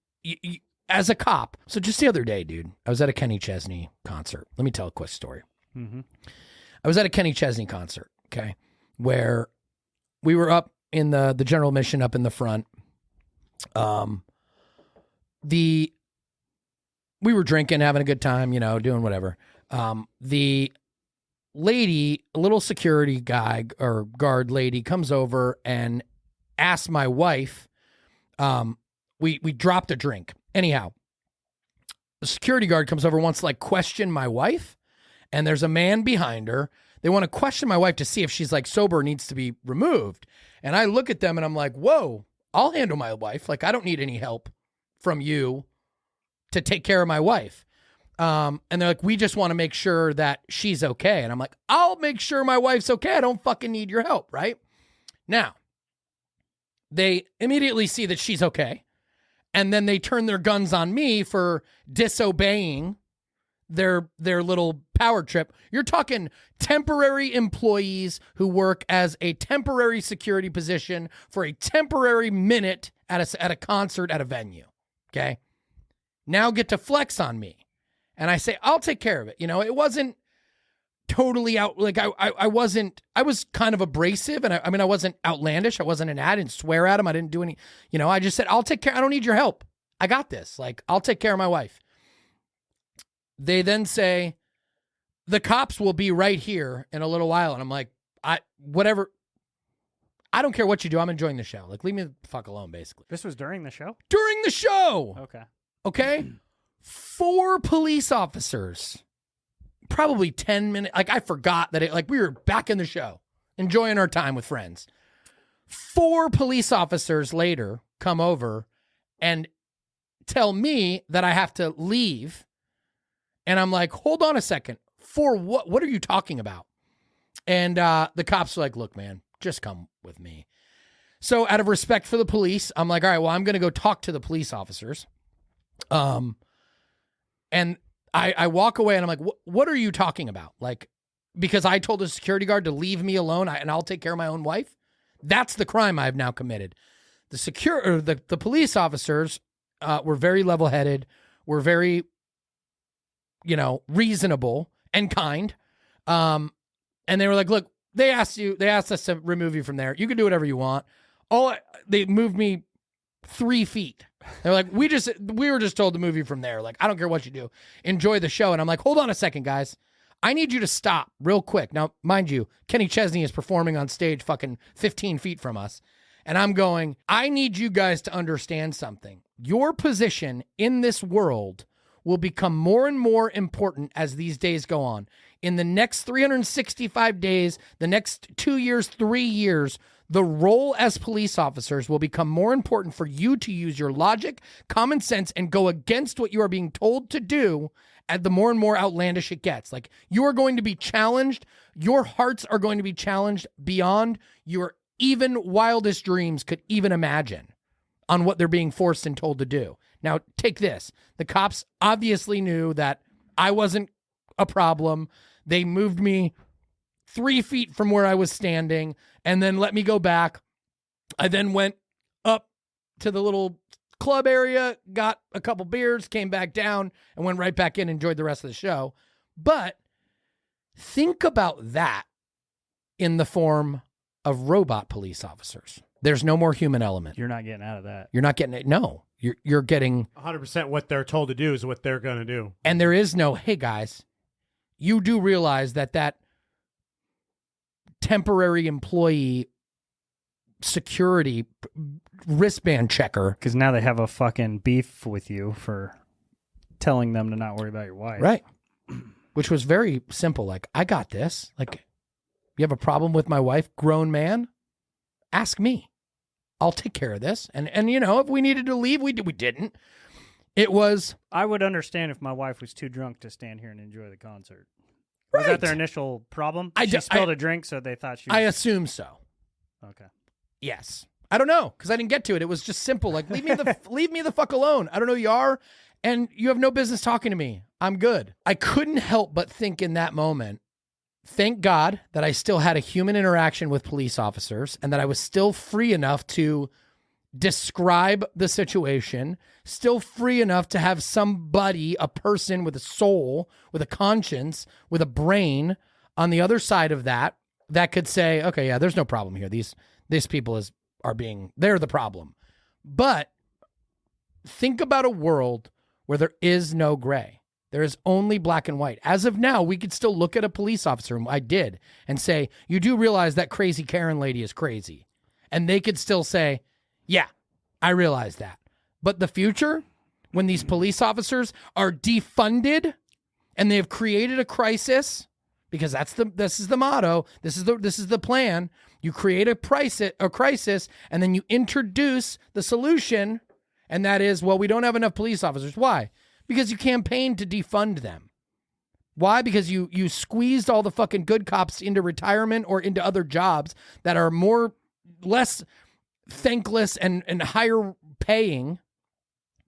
as a cop. So just the other day, dude, I was at a Kenny Chesney concert. Let me tell a quick story. Mm-hmm. I was at a Kenny Chesney concert, okay, where we were up in the general mission up in the front. We were drinking, having a good time, doing whatever. The lady, a little security guy or guard lady comes over and asks my wife, we dropped a drink. Anyhow, the security guard comes over, wants to like question my wife, and there's a man behind her. They want to question my wife to see if she's like sober or needs to be removed. And I look at them and I'm like, whoa, I'll handle my wife. Like, I don't need any help from you to take care of my wife. And they're like, we just want to make sure that she's okay. And I'm like, I'll make sure my wife's okay. I don't fucking need your help, right? Now, they immediately see that she's okay. And then they turn their guns on me for disobeying their little power trip. You're talking temporary employees who work as a temporary security position for a temporary minute at a concert at a venue. Okay. Now get to flex on me. And I say, I'll take care of it. It wasn't totally out. Like I was kind of abrasive, and I wasn't outlandish. I wasn't I didn't swear at him. I didn't do any, I just said, I'll take care. I don't need your help. I got this. Like, I'll take care of my wife. They then say, the cops will be right here in a little while. And I'm like, whatever. I don't care what you do. I'm enjoying the show. Like, leave me the fuck alone, basically. This was during the show? During the show. Okay. Okay. 4 police officers, probably 10 minutes. Like, I forgot that we were back in the show, enjoying our time with friends. 4 police officers later come over and tell me that I have to leave. And I'm like, hold on a second. For what? What are you talking about? And the cops are like, look, man, just come with me. So out of respect for the police, I'm like, all right, well, I'm going to go talk to the police officers. And I walk away and I'm like, what are you talking about? Like, because I told the security guard to leave me alone and I'll take care of my own wife. That's the crime I've now committed. The police officers were very level-headed, were very, reasonable and kind. And they were like, look, they asked us to remove you from there. You can do whatever you want. They moved me 3 feet. They're like, we were just told to move you from there. Like, I don't care what you do. Enjoy the show. And I'm like, hold on a second, guys. I need you to stop real quick. Now, mind you, Kenny Chesney is performing on stage fucking 15 feet from us. And I'm going, I need you guys to understand something. Your position in this world will become more and more important as these days go on. In the next 365 days, the next 2 years, 3 years, the role as police officers will become more important for you to use your logic, common sense, and go against what you are being told to do as the more and more outlandish it gets. Like, you are going to be challenged. Your hearts are going to be challenged beyond your even wildest dreams could even imagine on what they're being forced and told to do. Now, take this. The cops obviously knew that I wasn't a problem. They moved me 3 feet from where I was standing and then let me go back. I then went up to the little club area, got a couple beers, came back down, and went right back in and enjoyed the rest of the show. But think about that in the form of robot police officers. There's no more human element. You're not getting out of that. You're not getting it. No, you're getting 100% what they're told to do is what they're going to do. And there is no, hey guys, you do realize that temporary employee security wristband checker. Because now they have a fucking beef with you for telling them to not worry about your wife. Right. Which was very simple. Like, I got this. Like, you have a problem with my wife, grown man? Ask me. I'll take care of this. And if we needed to leave, we didn't. It was... I would understand if my wife was too drunk to stand here and enjoy the concert. Was that their initial problem? She spilled a drink, so they thought she was... I assume so. Okay. Yes. I don't know, because I didn't get to it. It was just simple. Like, leave me the fuck alone. I don't know who you are, and you have no business talking to me. I'm good. I couldn't help but think in that moment, thank God that I still had a human interaction with police officers and that I was still free enough to describe the situation, still free enough to have somebody, a person with a soul, with a conscience, with a brain on the other side of that could say, okay, yeah, there's no problem here. These people they're the problem. But think about a world where there is no gray. There is only black and white. As of now, we could still look at a police officer, and I did, and say, you do realize that crazy Karen lady is crazy. And they could still say, yeah, I realize that. But the future, when these police officers are defunded and they have created a crisis, because this is the motto, this is the plan. You create a crisis, and then you introduce the solution, and that is, well, we don't have enough police officers. Why? Because you campaigned to defund them. Why? Because you squeezed all the fucking good cops into retirement or into other jobs that are less thankless and higher paying.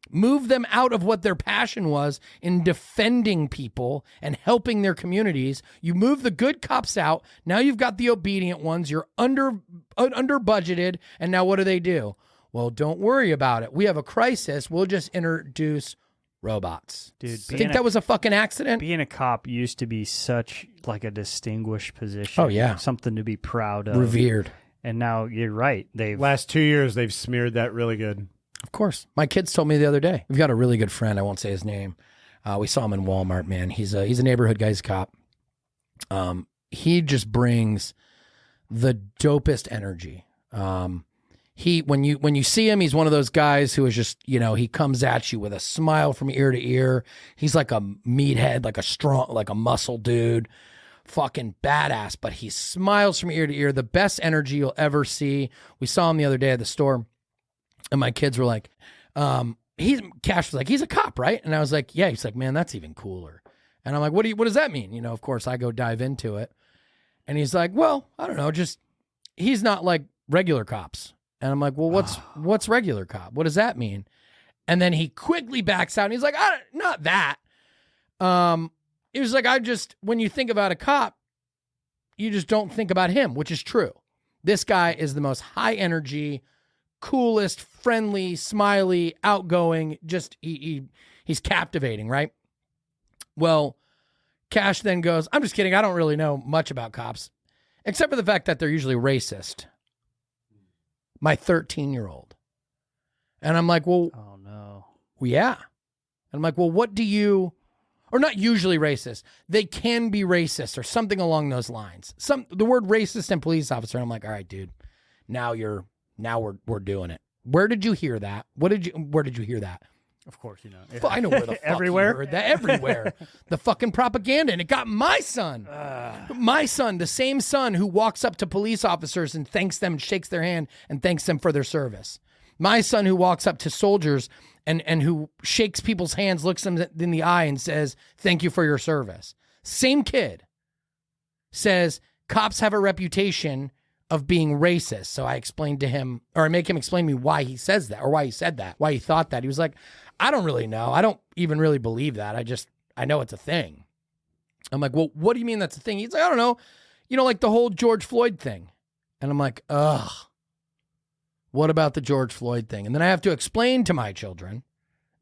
Move them out of what their passion was in defending people and helping their communities. You move the good cops out. Now you've got the obedient ones. You're under budgeted. And now what do? Well, don't worry about it. We have a crisis. We'll just introduce robots. Dude, think that was a fucking accident? Being a cop used to be such like a distinguished position. Oh, yeah. Something to be proud of. Revered. And now you're right. Last 2 years, they've smeared that really good. Of course. My kids told me the other day. We've got a really good friend. I won't say his name. We saw him in Walmart, man. He's a neighborhood guy's cop. He just brings the dopest energy. When you see him, he's one of those guys who is just, he comes at you with a smile from ear to ear. He's like a meathead, like a muscle dude, fucking badass, but he smiles from ear to ear. The best energy you'll ever see. We saw him the other day at the store, and my kids were like, Cash was like, he's a cop, right? And I was like, yeah. He's like, man, that's even cooler. And I'm like, what does that mean? Of course I go dive into it. And he's like, well, I don't know, just, he's not like regular cops. And I'm like, well, what's regular cop? What does that mean? And then he quickly backs out and he's like, not that. It was like, when you think about a cop, you just don't think about him, which is true. This guy is the most high energy, coolest, friendly, smiley, outgoing, just he's captivating, right? Well, Cash then goes, I'm just kidding. I don't really know much about cops, except for the fact that they're usually racist. My 13-year-old. And I'm like, well, oh no. Well, yeah. And I'm like, well, or not usually racist. They can be racist or something along those lines. The word racist and police officer. I'm like, all right, dude, now we're doing it. Where did you hear that? Where did you hear that? Of course, I know where the fuck everywhere. you heard that. Everywhere. The fucking propaganda. And it got my son. My son, the same son who walks up to police officers and thanks them and shakes their hand and thanks them for their service. My son who walks up to soldiers and who shakes people's hands, looks them in the eye and says, thank you for your service. Same kid says cops have a reputation of being racist. So I explained to him, or I make him explain to me why he says that, or why he said that, why he thought that. He was like, I don't really know. I don't even really believe that. I know it's a thing. I'm like, well, what do you mean that's a thing? He's like, I don't know. Like the whole George Floyd thing. And I'm like, ugh, what about the George Floyd thing? And then I have to explain to my children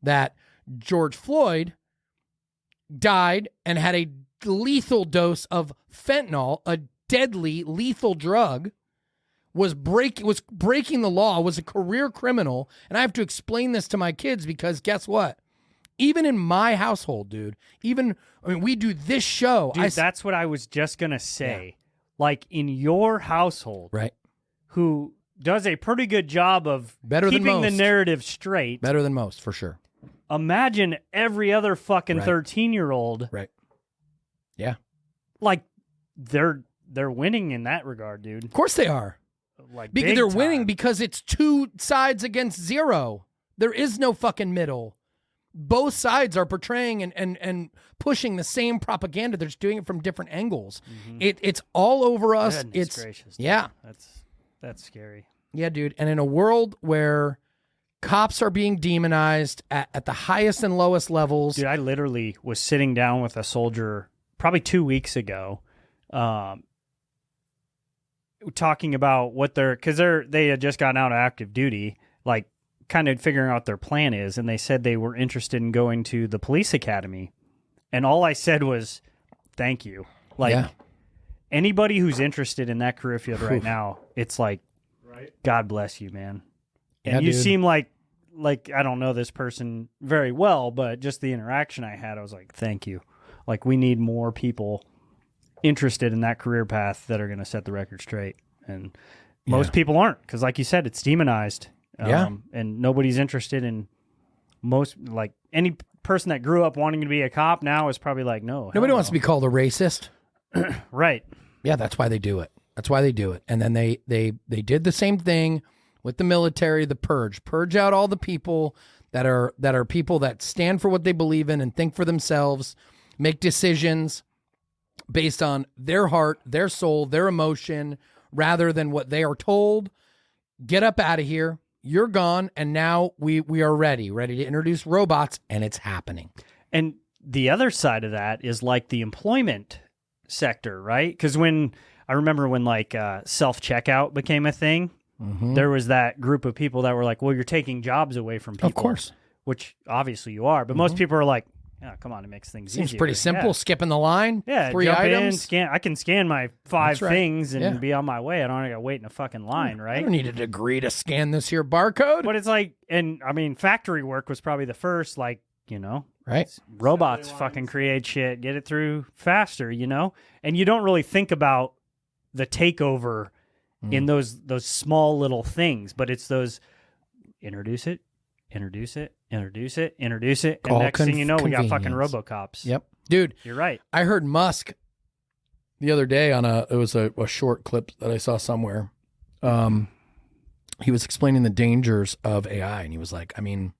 that George Floyd died and had a lethal dose of fentanyl, a deadly lethal drug, was breaking the law, was a career criminal. And I have to explain this to my kids because guess what? Even in my household, dude, we do this show. Dude, that's what I was just going to say. Yeah. Like in your household, right? Who does a pretty good job of keeping the narrative straight. Better than most, for sure. Imagine every other fucking 13-year-old. Right. Yeah. Like they're winning in that regard, dude. Of course they are. Like they're winning because it's two sides against zero. There is no fucking middle. Both sides are portraying and pushing the same propaganda. They're just doing it from different angles. Mm-hmm. It's all over us. Goodness gracious, dude. Yeah. That's scary. Yeah, dude. And in a world where cops are being demonized at the highest and lowest levels. Dude, I literally was sitting down with a soldier probably 2 weeks ago, talking about what because they had just gotten out of active duty, like kind of figuring out what their plan is, and they said they were interested in going to the police academy, and all I said was, "Thank you." Like Yeah. anybody who's interested in that career field right now, it's like, Right. God bless you, man. Yeah, And you dude. seem like I don't know this person very well, but just the interaction I had, I was like, thank you. Like, we need more people interested in that career path that are going to set the record straight. And most people aren't, because like you said, it's demonized. Yeah. And nobody's interested in like any person that grew up wanting to be a cop now is probably like, no. Nobody hell wants to no. be called a racist. Right. Yeah, that's why they do it. That's why they do it. And then they did the same thing with the military, the purge out all the people that are people that stand for what they believe in and think for themselves, make decisions based on their heart, their soul, their emotion, rather than what they are told. Get up out of here. You're gone. And now we are ready to introduce robots, and it's happening. And the other side of that is like the employment sector, right? Because I remember when like self-checkout became a thing, there was that group of people that were like, well, you're taking jobs away from people. Of course. Which obviously you are. But most people are like, yeah, come on, it makes things Seems easier. pretty simple. Yeah. Skipping the line. Yeah, 3 jump items. in, I can scan my 5 That's right. things and Yeah. be on my way. I don't got to wait in a fucking line, I right? don't need a degree to scan this here barcode. But it's like, and I mean, factory work was probably the first, like, Right. robots fucking create shit, get it through faster, And you don't really think about the takeover in those small little things, but it's those introduce it, and All next thing you know, we got fucking convenience. RoboCops. Yep. Dude, You're right. I heard Musk the other day on it was a short clip that I saw somewhere. He was explaining the dangers of AI, and he was like, I mean,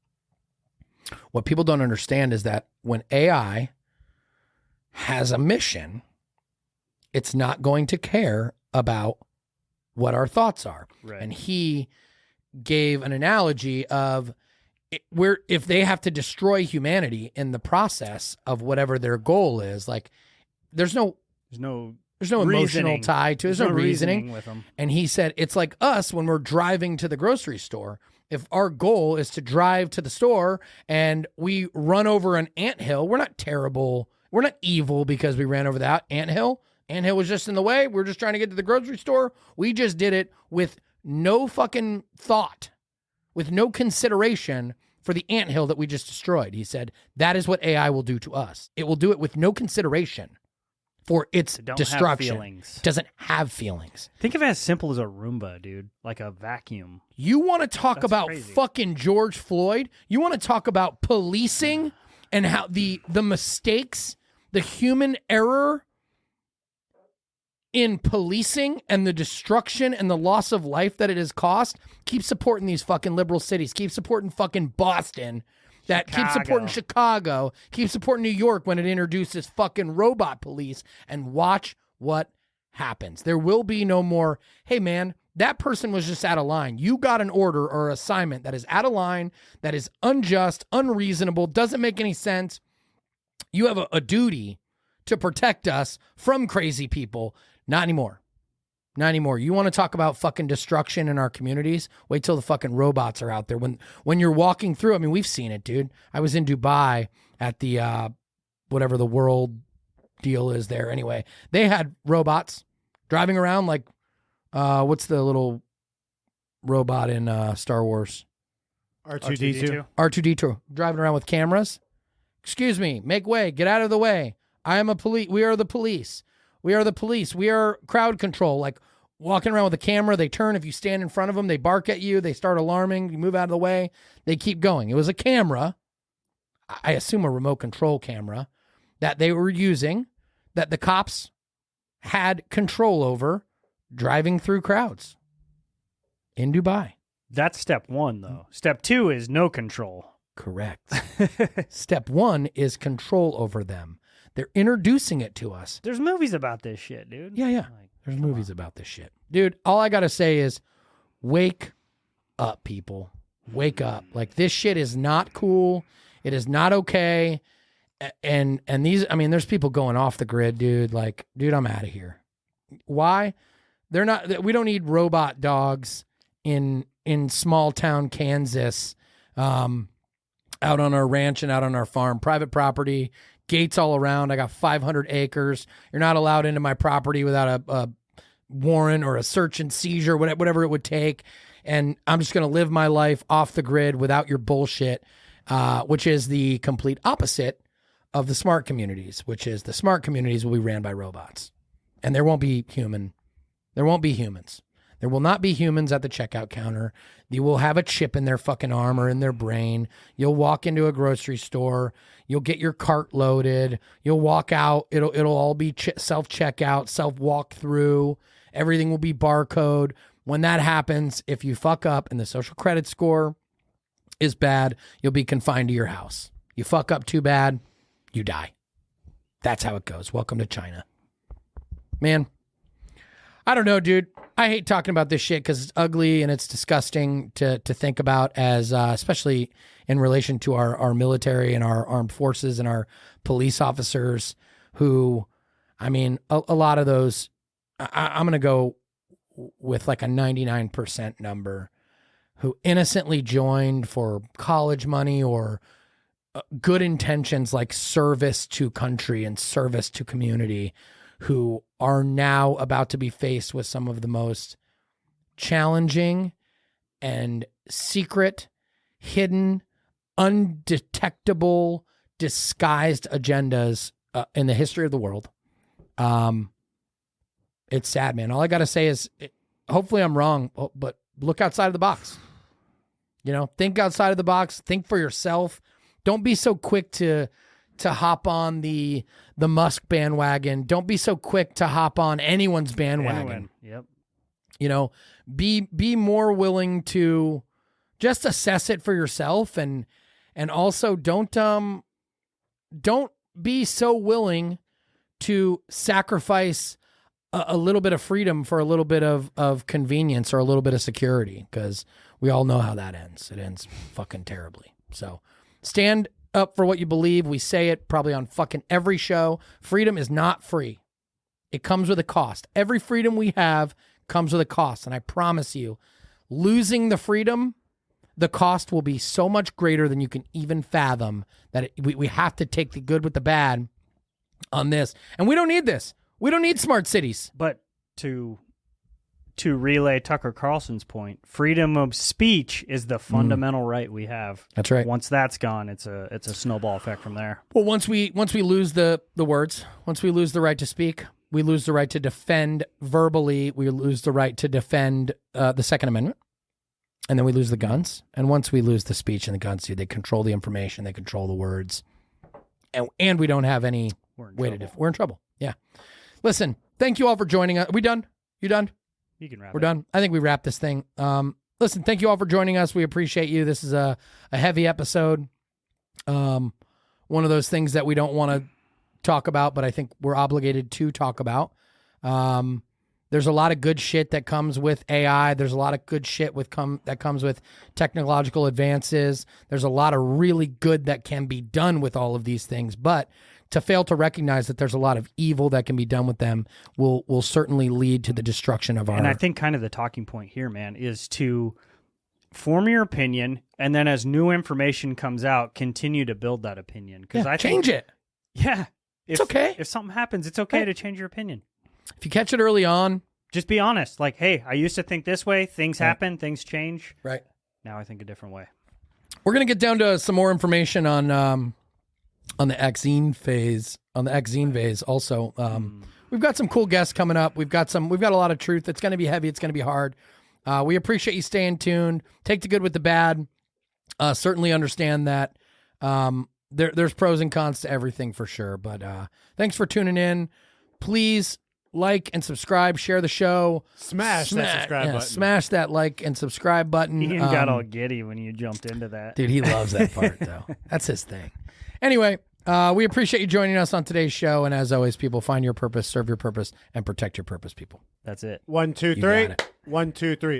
what people don't understand is that when AI has a mission, it's not going to care about what our thoughts are. Right. And he gave an analogy of if they have to destroy humanity in the process of whatever their goal is, like there's no emotional reasoning. tie to it. There's no reasoning. with them. And he said, it's like us when we're driving to the grocery store. If our goal is to drive to the store and we run over an anthill, we're not terrible. We're not evil because we ran over that anthill. Anthill was just in the way. We're just trying to get to the grocery store. We just did it with no fucking thought, with no consideration for the anthill that we just destroyed. He said, that is what AI will do to us. It will do it with no consideration for its They don't have destruction. feelings. It doesn't have feelings. Think of it as simple as a Roomba, dude, like a vacuum. You want to talk That's about crazy. fucking George Floyd? You want to talk about policing and how the mistakes, the human error in policing and the destruction and the loss of life that it has cost? Keep supporting these fucking liberal cities. Keep supporting fucking Boston. Keep supporting Chicago. Keep supporting New York when it introduces fucking robot police, and watch what happens. There will be no more, hey man, that person was just out of line. You got an order or assignment that is out of line, that is unjust, unreasonable, doesn't make any sense. You have a duty to protect us from crazy people. Not anymore. Not anymore. You want to talk about fucking destruction in our communities? Wait till the fucking robots are out there. When you're walking through, I mean, we've seen it, dude. I was in Dubai at the whatever the world deal is there. Anyway, they had robots driving around like what's the little robot in Star Wars? R2D2. R2D2 driving around with cameras. Excuse me, make way, get out of the way. I am a police. We are the police. We are the police. We are crowd control. Like walking around with a camera, they turn. If you stand in front of them, they bark at you. They start alarming. You move out of the way. They keep going. It was a camera, I assume a remote control camera, that they were using, that the cops had control over, driving through crowds in Dubai. That's step one, though. Step two is no control. Correct. Step one is control over them. They're introducing it to us. There's movies about this shit, dude. Yeah. Like, There's movies about this shit. Dude, all I got to say is wake up, people. Wake up. Like, this shit is not cool. It is not okay. And these, I mean, there's people going off the grid, dude. Like, dude, I'm out of here. Why? They're not, we don't need robot dogs in small town Kansas, out on our ranch and out on our farm. Private property, gates all around. I got 500 acres. You're not allowed into my property without a warrant or a search and seizure, whatever it would take. And I'm just going to live my life off the grid without your bullshit, which is the complete opposite of the smart communities, which is the smart communities will be ran by robots. And there won't be humans. There will not be humans at the checkout counter. You will have a chip in their fucking arm or in their brain. You'll walk into a grocery store. You'll get your cart loaded. You'll walk out. It'll all be self-checkout, self-walk-through. Everything will be barcode. When that happens, if you fuck up and the social credit score is bad, you'll be confined to your house. You fuck up too bad, you die. That's how it goes. Welcome to China. Man, I don't know, dude. I hate talking about this shit because it's ugly and it's disgusting to think about, as especially in relation to our military and our armed forces and our police officers who, I mean, a lot of those, I'm going to go with like a 99% number, who innocently joined for college money or good intentions like service to country and service to community, who are now about to be faced with some of the most challenging and secret, hidden, undetectable, disguised agendas in the history of the world. It's sad, man. All I got to say is, hopefully I'm wrong, but look outside of the box. You know, think outside of the box. Think for yourself. Don't be so quick to hop on the Musk bandwagon. Don't be so quick to hop on anyone's bandwagon. Yep. You know, be more willing to just assess it for yourself, and also don't be so willing to sacrifice a little bit of freedom for a little bit of convenience or a little bit of security, because we all know how that ends. It ends fucking terribly. So stand up for what you believe. We say it probably on fucking every show. Freedom is not free. It comes with a cost. Every freedom we have comes with a cost. And I promise you, losing the freedom, the cost will be so much greater than you can even fathom, that we have to take the good with the bad on this. And we don't need this. We don't need smart cities. But to relay Tucker Carlson's point, freedom of speech is the fundamental right we have. That's right. Once that's gone, it's a snowball effect from there. Well, once we lose the words, once we lose the right to speak, we lose the right to defend verbally, we lose the right to defend the Second Amendment, and then we lose the guns. And once we lose the speech and the guns, dude, they control the information, they control the words, and we don't have any way to we're in trouble. Yeah. Listen, thank you all for joining us. Are we done? You done? You can wrap We're done. I think we wrapped this thing. Listen, thank you all for joining us. We appreciate you. This is a heavy episode. One of those things that we don't want to talk about, but I think we're obligated to talk about. There's a lot of good shit that comes with AI. There's a lot of good shit that comes with technological advances. There's a lot of really good that can be done with all of these things, but to fail to recognize that there's a lot of evil that can be done with them will certainly lead to the destruction of our... And I think kind of the talking point here, man, is to form your opinion, and then as new information comes out, continue to build that opinion. Because I change it. Yeah. It's okay. If something happens, it's okay to change your opinion. If you catch it early on... Just be honest. Like, hey, I used to think this way. Things happen. Things change. Right. Now I think a different way. We're going to get down to some more information on the Xene phase. On the Xene phase, also, we've got some cool guests coming up. We've got a lot of truth. It's going to be heavy. It's going to be hard. We appreciate you staying tuned. Take the good with the bad. Certainly understand that there's pros and cons to everything for sure. But thanks for tuning in. Please like and subscribe. Share the show. Smash that subscribe button. Smash that like and subscribe button. Ian got all giddy when you jumped into that. Dude, he loves that part, though. That's his thing. Anyway, we appreciate you joining us on today's show. And as always, people, find your purpose, serve your purpose, and protect your purpose, people. That's it. 1, 2, 3. 1, 2, 3.